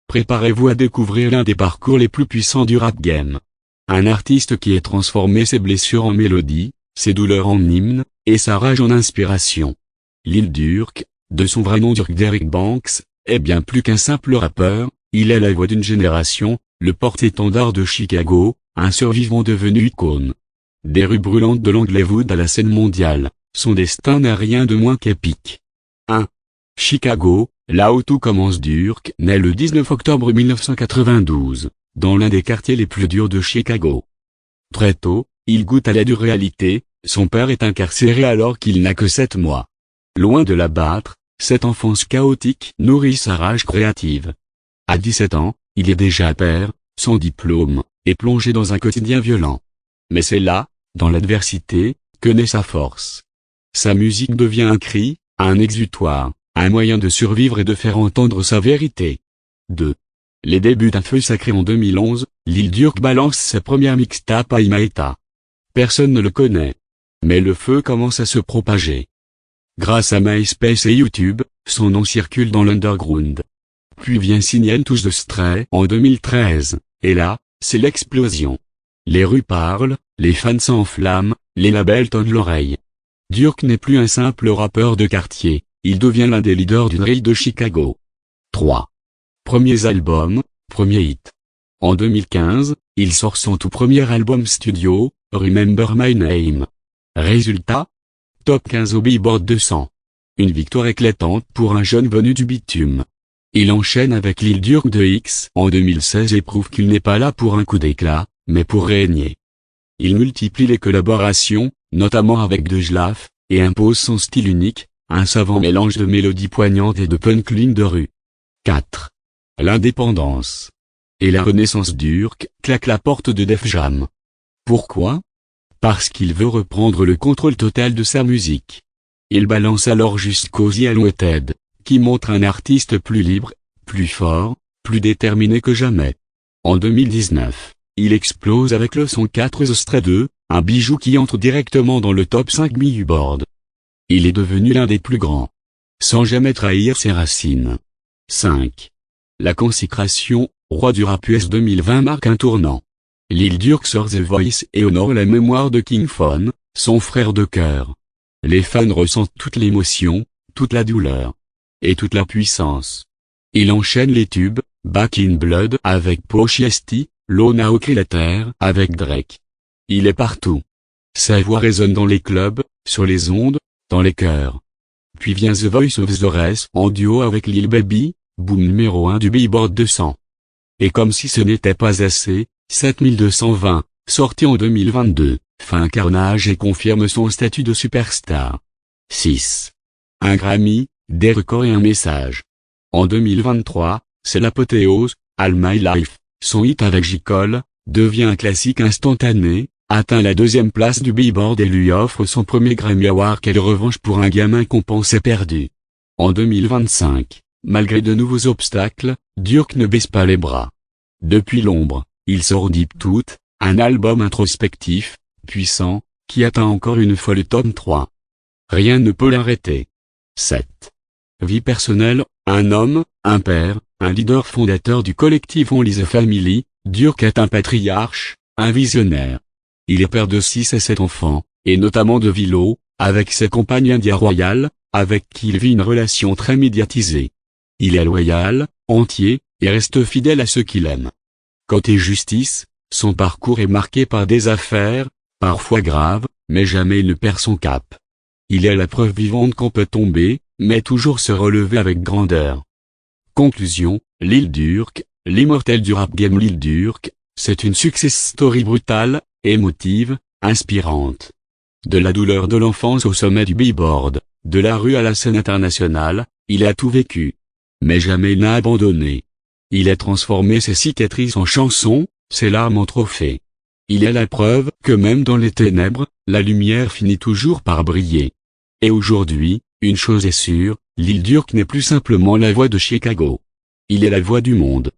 préparez-vous à découvrir l'un des parcours les plus puissants du rap game. Un artiste qui a transformé ses blessures en mélodie, ses douleurs en hymne, et sa rage en inspiration. Lil Durk, de son vrai nom Durk Derrick Banks, est bien plus qu'un simple rappeur, il est la voix d'une génération, le porte-étendard de Chicago, un survivant devenu icône. Des rues brûlantes de l'Anglewood à la scène mondiale, son destin n'est rien de moins qu'épique. 1. Chicago, là où tout commence. Durk naît le 19 octobre 1992, dans l'un des quartiers les plus durs de Chicago. Très tôt, il goûte à la dure réalité, son père est incarcéré alors qu'il n'a que 7 mois. Loin de l'abattre, cette enfance chaotique nourrit sa rage créative. À 17 ans, il est déjà père, sans diplôme, et plongé dans un quotidien violent. Mais c'est là, dans l'adversité, que naît sa force. Sa musique devient un cri, un exutoire, un moyen de survivre et de faire entendre sa vérité. 2. Les débuts d'un feu sacré en 2011, Lil Durk balance sa première mixtape à Imaeta. Personne ne le connaît. Mais le feu commence à se propager. Grâce à MySpace et YouTube, son nom circule dans l'underground. Puis vient signer Into the Stray en 2013, et là, c'est l'explosion. Les rues parlent, les fans s'enflamment, les labels tendent l'oreille. Durk n'est plus un simple rappeur de quartier, il devient l'un des leaders du drill de Chicago. 3. Premiers albums, premier hit. En 2015, il sort son tout premier album studio, Remember My Name. Résultat? Top 15 au Billboard 200. Une victoire éclatante pour un jeune venu du bitume. Il enchaîne avec Lil Durk de X en 2016 et prouve qu'il n'est pas là pour un coup d'éclat, mais pour régner. Il multiplie les collaborations, notamment avec Dejlaf, et impose son style unique, un savant mélange de mélodies poignantes et de punchline de rue. 4. L'indépendance. Et la renaissance. Durk claque la porte de Def Jam. Pourquoi? Parce qu'il veut reprendre le contrôle total de sa musique. Il balance alors Jusqu'aux Unlimited, qui montre un artiste plus libre, plus fort, plus déterminé que jamais. En 2019, il explose avec le son 4 The Stray 2, un bijou qui entre directement dans le top 5 Billboard. Il est devenu l'un des plus grands, sans jamais trahir ses racines. 5. La consécration, roi du rap US 2020 marque un tournant. Lil Durk sort The Voice et honore la mémoire de King Von, son frère de cœur. Les fans ressentent toute l'émotion, toute la douleur, et toute la puissance. Il enchaîne les tubes, Back in Blood avec Pochiesti, Lona Oculater avec Drake. Il est partout. Sa voix résonne dans les clubs, sur les ondes, dans les cœurs. Puis vient The Voice of the Rest en duo avec Lil Baby, boom numéro 1 du Billboard 200. Et comme si ce n'était pas assez, 7220, sorti en 2022, fait un carnage et confirme son statut de superstar. 6. Un Grammy, des records et un message. En 2023, c'est l'apothéose, All My Life, son hit avec J. Cole, devient un classique instantané, atteint la 2e place du Billboard et lui offre son premier Grammy Award. Quelle revanche pour un gamin qu'on pensait perdu. En 2025, malgré de nouveaux obstacles, Durk ne baisse pas les bras. Depuis l'ombre, il sort Deep Tooth, un album introspectif, puissant, qui atteint encore une fois le top 3. Rien ne peut l'arrêter. 7. Vie personnelle, un homme, un père, un leader fondateur du collectif Only the Family, Durk est un patriarche, un visionnaire. Il est père de 6 et 7 enfants, et notamment de Willow, avec ses compagnes India Royale, avec qui il vit une relation très médiatisée. Il est loyal, entier, et reste fidèle à ceux qu'il aime. Côté justice, son parcours est marqué par des affaires, parfois graves, mais jamais il ne perd son cap. Il est la preuve vivante qu'on peut tomber, mais toujours se relever avec grandeur. Conclusion, Lil Durk, l'immortel du rap game. Lil Durk, c'est une success story brutale, émotive, inspirante. De la douleur de l'enfance au sommet du Billboard, de la rue à la scène internationale, il a tout vécu. Mais jamais il n'a abandonné. Il a transformé ses cicatrices en chansons, ses larmes en trophées. Il est la preuve que même dans les ténèbres, la lumière finit toujours par briller. Et aujourd'hui, une chose est sûre, Lil Durk n'est plus simplement la voix de Chicago. Il est la voix du monde.